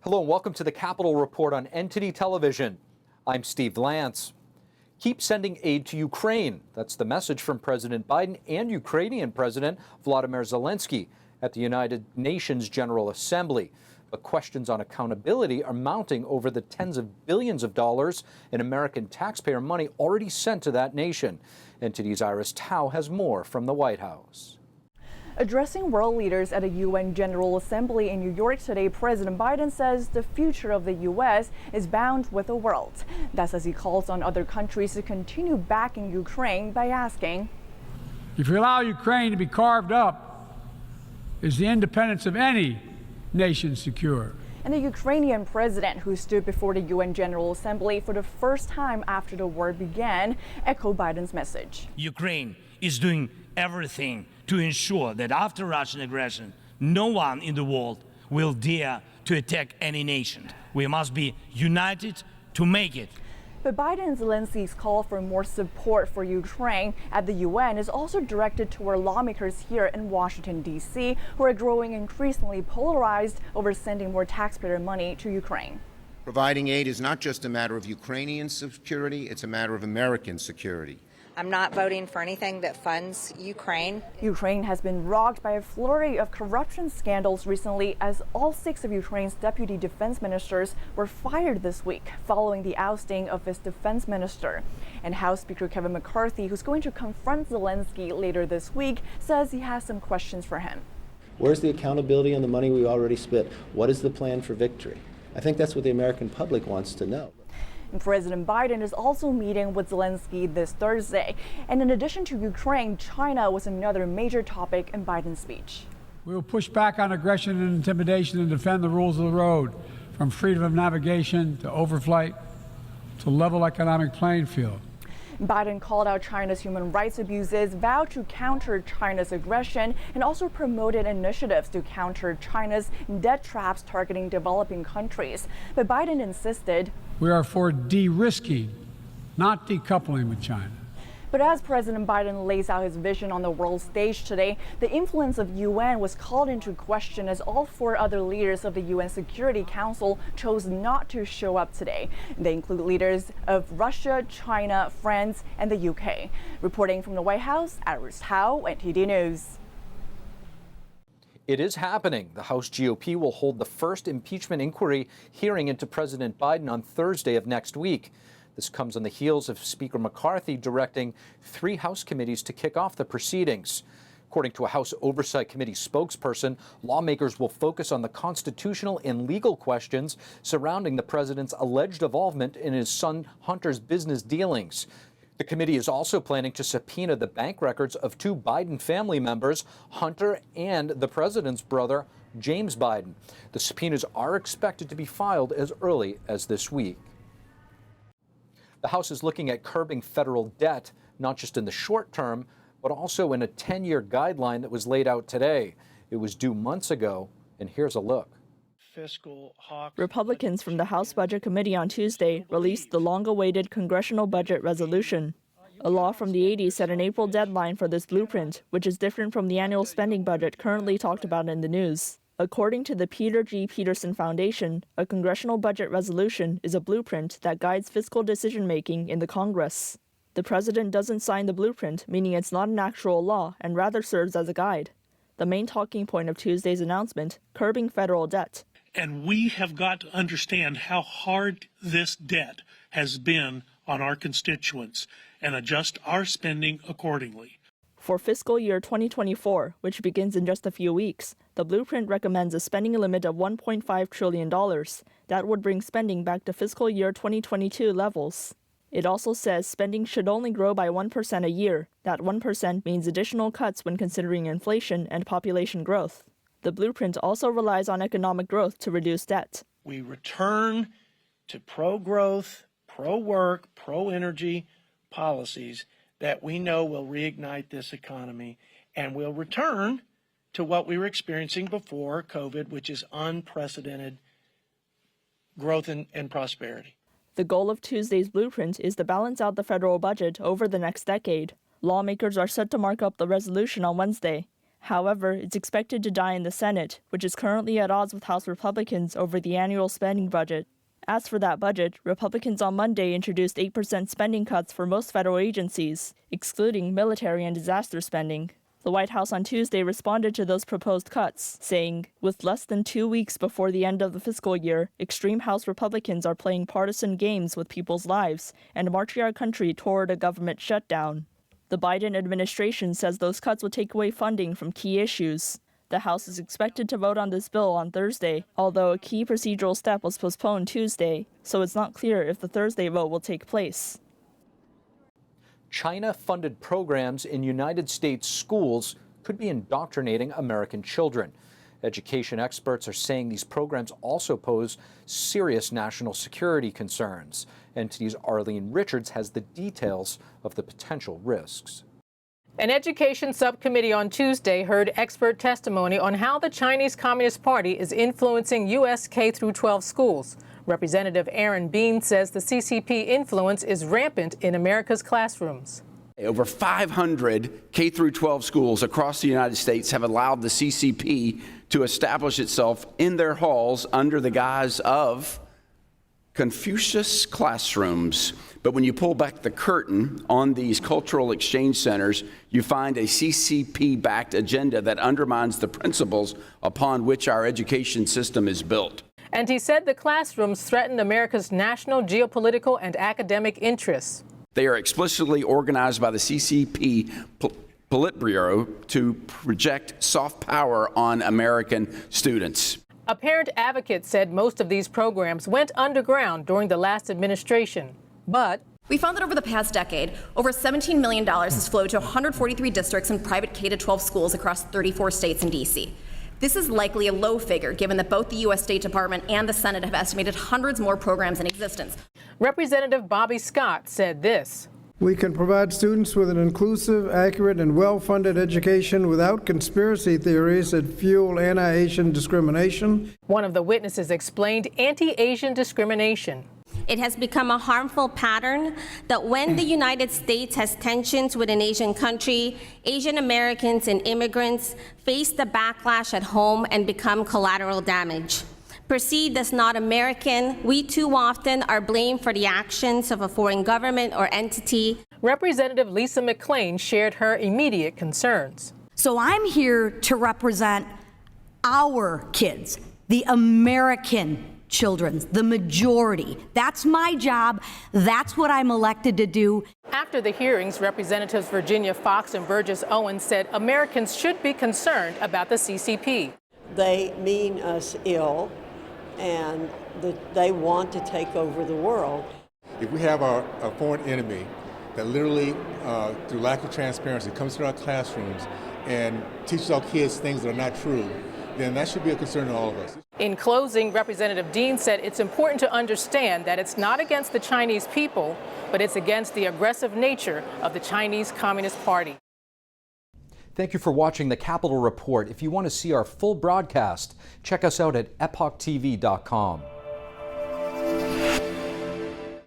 Hello and welcome to the Capitol Report on NTD Television. I'm Steve Lance. Keep sending aid to Ukraine. That's the message from President Biden and Ukrainian President Volodymyr Zelensky at the United Nations General Assembly. But questions on accountability are mounting over the tens of billions of dollars in American taxpayer money already sent to that nation. NTD's Iris Tao has more from the White House. Addressing world leaders at a UN General Assembly in New York today, President Biden says the future of the U.S. is bound with the world. That's as he calls on other countries to continue backing Ukraine by asking, if you allow Ukraine to be carved up, is the independence of any nation secure? And the Ukrainian president, who stood before the UN General Assembly for the first time after the war began, echoed Biden's message. Ukraine is doing everything to ensure that after Russian aggression, no one in the world will dare to attack any nation. We must be united to make it. But Biden and Zelensky's call for more support for Ukraine at the UN is also directed toward lawmakers here in Washington, D.C., who are growing increasingly polarized over sending more taxpayer money to Ukraine. Providing aid is not just a matter of Ukrainian security, it's a matter of American security. I'm not voting for anything that funds Ukraine. Ukraine has been rocked by a flurry of corruption scandals recently, as all 6 of Ukraine's deputy defense ministers were fired this week following the ousting of its defense minister. And House Speaker Kevin McCarthy, who's going to confront Zelensky later this week, says he has some questions for him. Where's the accountability on the money we already spent? What is the plan for victory? I think that's what the American public wants to know. And President Biden is also meeting with Zelensky this Thursday. And in addition to Ukraine, China was another major topic in Biden's speech. We will push back on aggression and intimidation and defend the rules of the road, from freedom of navigation to overflight to level economic playing field. Biden called out China's human rights abuses, vowed to counter China's aggression, and also promoted initiatives to counter China's debt traps targeting developing countries. But Biden insisted, we are for de-risking, not decoupling with China. But as President Biden lays out his vision on the world stage today, the influence of UN was called into question as all 4 other leaders of the UN Security Council chose not to show up today. They include leaders of Russia, China, France, and the UK. Reporting from the White House, Iris Tao, NTD News. It is happening. The House GOP will hold the first impeachment inquiry hearing into President Biden on Thursday of next week. This comes on the heels of Speaker McCarthy directing 3 House committees to kick off the proceedings. According to a House Oversight Committee spokesperson, lawmakers will focus on the constitutional and legal questions surrounding the president's alleged involvement in his son Hunter's business dealings. The committee is also planning to subpoena the bank records of 2 Biden family members, Hunter and the president's brother, James Biden. The subpoenas are expected to be filed as early as this week. The House is looking at curbing federal debt, not just in the short term, but also in a 10-year guideline that was laid out today. It was due months ago, and here's a look. Republicans from the House Budget Committee on Tuesday released the long-awaited Congressional Budget Resolution. A law from the 80s set an April deadline for this blueprint, which is different from the annual spending budget currently talked about in the news. According to the Peter G. Peterson Foundation, a congressional budget resolution is a blueprint that guides fiscal decision-making in the Congress. The president doesn't sign the blueprint, meaning it's not an actual law and rather serves as a guide. The main talking point of Tuesday's announcement, curbing federal debt. And we have got to understand how hard this debt has been on our constituents and adjust our spending accordingly. For fiscal year 2024, which begins in just a few weeks, the blueprint recommends a spending limit of $1.5 trillion. That would bring spending back to fiscal year 2022 levels. It also says spending should only grow by 1% a year. That 1% means additional cuts when considering inflation and population growth. The blueprint also relies on economic growth to reduce debt. We return to pro-growth, pro-work, pro-energy policies that we know will reignite this economy, and will return to what we were experiencing before COVID, which is unprecedented growth and prosperity. The goal of Tuesday's blueprint is to balance out the federal budget over the next decade. Lawmakers are set to mark up the resolution on Wednesday. However, it's expected to die in the Senate, which is currently at odds with House Republicans over the annual spending budget. As for that budget, Republicans on Monday introduced 8% spending cuts for most federal agencies, excluding military and disaster spending. The White House on Tuesday responded to those proposed cuts, saying, with less than 2 weeks before the end of the fiscal year, extreme House Republicans are playing partisan games with people's lives and marching our country toward a government shutdown. The Biden administration says those cuts would take away funding from key issues. The House is expected to vote on this bill on Thursday, although a key procedural step was postponed Tuesday, so it's not clear if the Thursday vote will take place. China-funded programs in United States schools could be indoctrinating American children. Education experts are saying these programs also pose serious national security concerns. NTD's Arlene Richards has the details of the potential risks. An education subcommittee on Tuesday heard expert testimony on how the Chinese Communist Party is influencing U.S. K-12 schools. Representative Ryan Binkley says the CCP influence is rampant in America's classrooms. Over 500 K-12 schools across the United States have allowed the CCP to establish itself in their halls under the guise of Confucius classrooms. But when you pull back the curtain on these cultural exchange centers, you find a CCP-backed agenda that undermines the principles upon which our education system is built. And he said the classrooms threaten America's national, geopolitical, and academic interests. They are explicitly organized by the CCP Politburo to project soft power on American students. A parent advocate said most of these programs went underground during the last administration. But we found that over the past decade, over $17 million has flowed to 143 districts and private K-12 schools across 34 states and D.C. This is likely a low figure, given that both the U.S. State Department and the Senate have estimated hundreds more programs in existence. Representative Bobby Scott said this. We can provide students with an inclusive, accurate, and well-funded education without conspiracy theories that fuel anti-Asian discrimination. One of the witnesses explained anti-Asian discrimination. It has become a harmful pattern that when the United States has tensions with an Asian country, Asian Americans and immigrants face the backlash at home and become collateral damage. Perceived as not American, we too often are blamed for the actions of a foreign government or entity. Representative Lisa McClain shared her immediate concerns. So I'm here to represent our kids, the American children, the majority. That's my job. That's what I'm elected to do. After the hearings, Representatives Virginia Fox and Burgess Owens said Americans should be concerned about the CCP. They mean us ill, and they want to take over the world. If we have a foreign enemy that literally, through lack of transparency, comes to our classrooms and teaches our kids things that are not true, then that should be a concern to all of us. In closing, Representative Dean said it's important to understand that it's not against the Chinese people, but it's against the aggressive nature of the Chinese Communist Party. Thank you for watching the Capitol Report. If you want to see our full broadcast, check us out at epochtv.com.